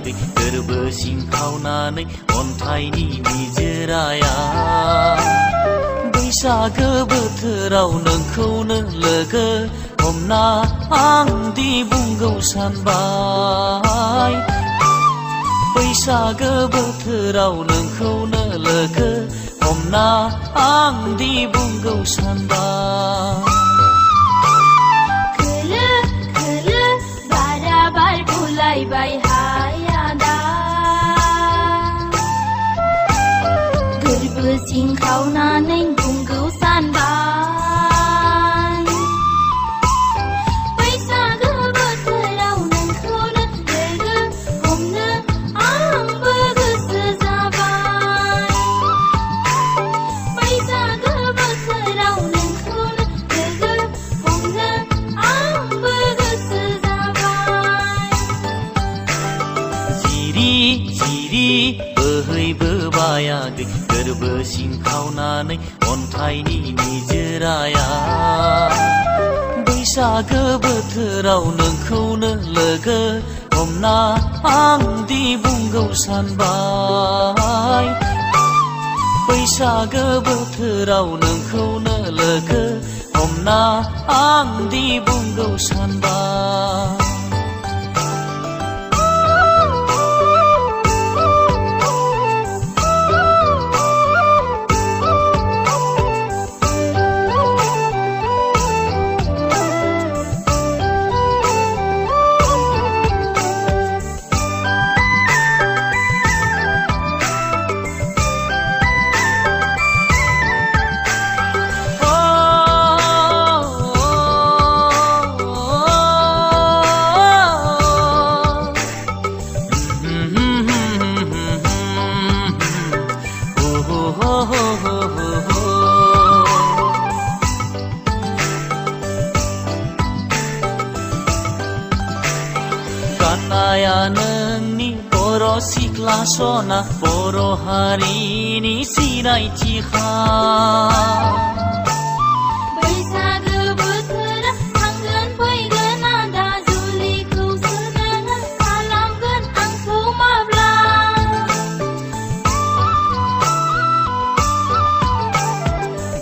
गै गोरबो सिंखावनानै अन्थाइनि निजोराया बैसागो बोथोराव नोंखौनो लोगो हमना आंदि बुंगौ सानबाय बैसागो बोथोराव नोंखौनो लोगो हमना आंदि बुंगौ सानबाय बुलायबाय हायादा गोरबो सिंखावनानै बुंगौ सानबाय बैसागो बोथोराव नोंखौनो लोगो हमनो आंबो गोसो जाबाय बैसागो बोथोराव नोंखौनो लोगो हमनो आंबो गोसो जिरि बोहैबोबाय आगै गोरबो सिंखावनानै अन्थाइनि निजोराया बैसागो बोथोराव नोंखौनो लोगो हमना आंदि बुंगौ सानबाय बैसागो बोथोराव नोंखौनो लोगो हमना आंदि बुंगौ सानबाय गाननाया नोंनि बर' सिख्ला सना बर' हारिनि सिनायथिखा बैसागो बोथोरा थांगोन फैगोन आदा जुलिखौ सोनो खालामगोन आंखौ माब्ला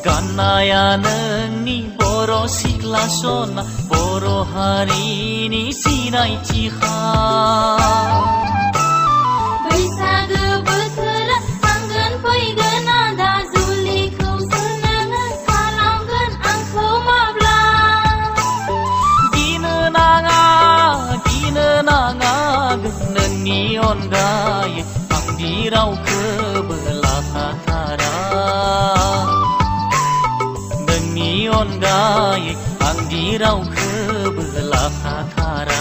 गाननाया नोंनि बर' सिख्ला सना बर' हारिनि सिनायथिखा बैसागो बोथोरा थांगोन फैगोन आदा जुलिखौ सोनो खालामगोन आंखौ माब्ला गिनो नाङा नोंनि अनगायै आंदि रावखौबो लाफाथारा नोंनि अनगायै आंदि रावखौबो लाफाथारा